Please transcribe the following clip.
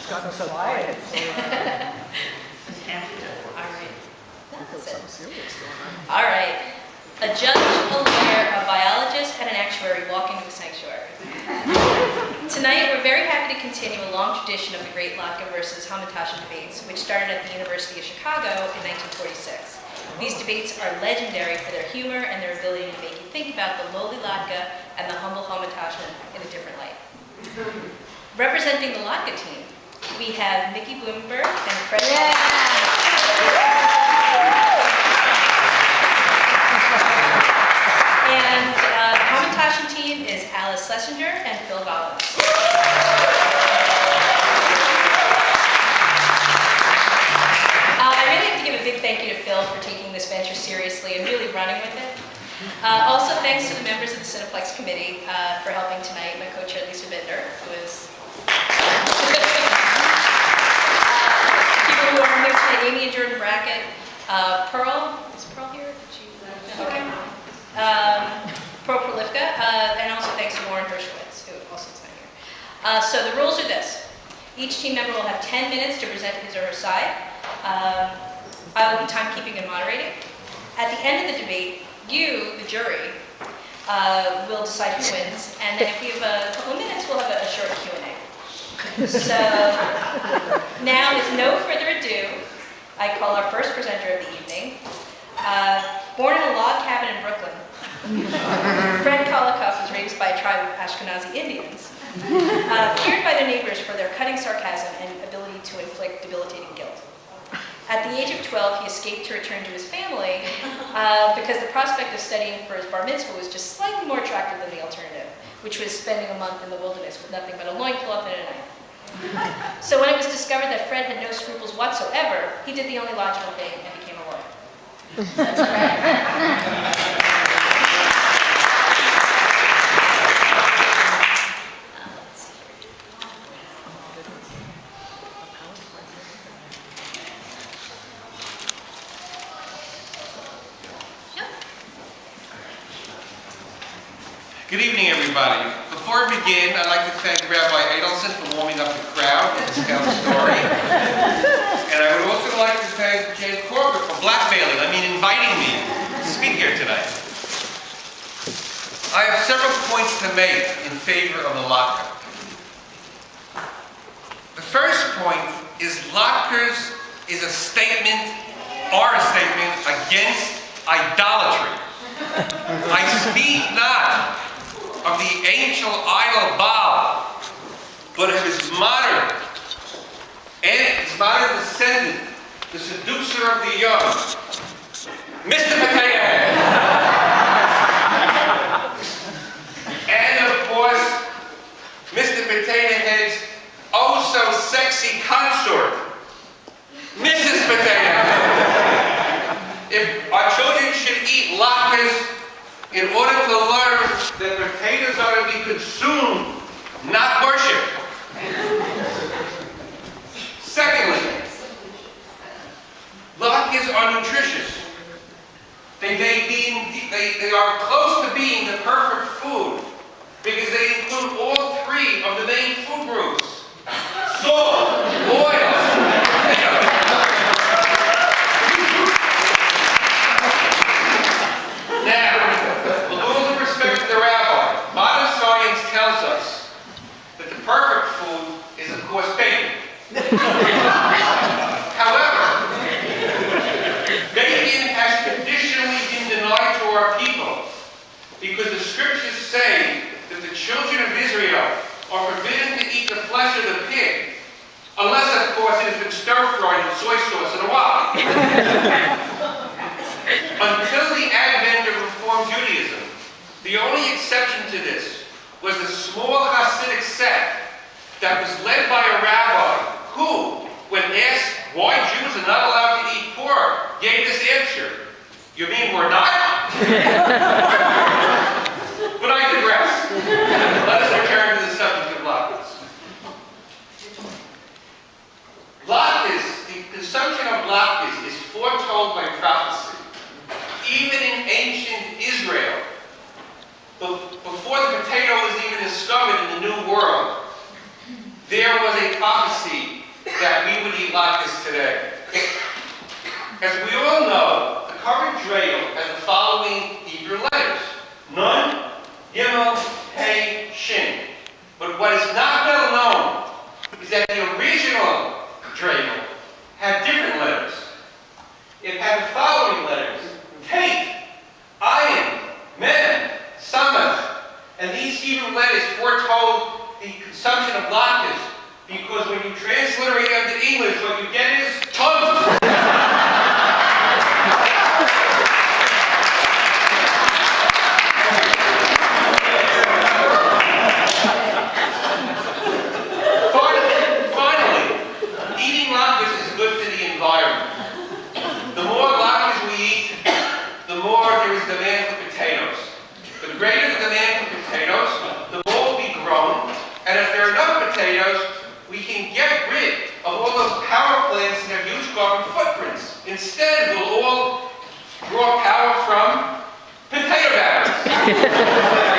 Got so quiet. All right. All right. A judge, a lawyer, a biologist, and an actuary walk into the sanctuary. Tonight, we're very happy to continue a long tradition of the great Latke versus Hamantaschen debates, which started at the University of Chicago in 1946. These debates are legendary for their humor and their ability to make you think about the lowly Latke and the humble Hamantaschen in a different light. Representing the Latke team, we have Mickey Bloomberg and Fred. And the Hamantaschen team is Alice Schlesinger and Phil Collins. I really have to give a big thank you to Phil for taking this venture seriously and really running with it. Also, thanks to the members of the Cineplex Committee for helping tonight. My co-chair, Lisa Bittner, who is people who are here tonight, Amy and Jordan Brackett, Pearl, is Pearl here? Okay. Pearl Prolifka, and also thanks to Warren Dershowitz, who also is not here. So the rules are this. Each team member will have 10 minutes to present his or her side. I will be timekeeping and moderating. At the end of the debate, you, the jury, will decide who wins, and then if we have a couple of minutes, we'll have a short Q&A. So now, with no further ado, I call our first presenter of the evening. Born in a log cabin in Brooklyn, Fred Kolikoff was raised by a tribe of Ashkenazi Indians, feared by their neighbors for their cutting sarcasm and ability to inflict debilitating guilt. At the age of 12, he escaped to return to his family because the prospect of studying for his bar mitzvah was just slightly more attractive than the alternative, which was spending a month in the wilderness with nothing but a loincloth and a knife. So when it was discovered that Fred had no scruples whatsoever, he did the only logical thing and became a lawyer. That's right. Good evening, everybody. Before we begin, I'd like to thank Rabbi Adelson for warming up the crowd with his scout story. And I would also like to thank Jane Corbett for inviting me to speak here tonight. I have several points to make in favor of the Latke. The first point is Latke's is a statement against idolatry. I speak not of the ancient idol Baal, but of his modern descendant, the seducer of the young, Mr. Potato Head. And of course, Mr. Potato Head's oh so sexy consort, Mrs. Potato Head. If our children should eat latkes in order to learn that potatoes are to be consumed, not worshipped. Secondly, latkes are nutritious. They are close to being the perfect food because they include all three of the main food groups: salt, oil, Now, with all due respect to the rabbi, modern science tells us that the perfect food is, of course, bacon. However, bacon has traditionally been denied to our people because the scriptures say that the children of Israel are forbidden to eat the flesh of the pig, unless, of course, it has been stir-fried in soy sauce and a wok. Until the advent of Reform Judaism, the only exception to this was a small Hasidic sect that was led by a rabbi who, when asked why Jews are not allowed to eat pork, gave this answer: "You mean we're not?" But I digress. Let us return to the subject of latkes. Latkes, the consumption of latkes is foretold by prophecy. Even in ancient Israel, before the potato was even discovered in the New World, there was a prophecy that we would eat latkes today. As we all know, the current dreidel has the following Hebrew letters: Nun, Gimel, Hey, Shin. But what is not well known is that the original dreidel had different letters. It had the following letters: Tate, Ayin, Mem, Samach. And these Hebrew letters foretold the consumption of latkes, because when you transliterate them to English, what you get is tons. Finally, eating latkes is good for the environment. The more latkes we eat, the more there is demand for potatoes. The greater the demand for potatoes, the more will be grown, and if there are enough potatoes, we can get rid of all those power plants that have huge carbon footprints. Instead, we'll all draw power from potato batteries.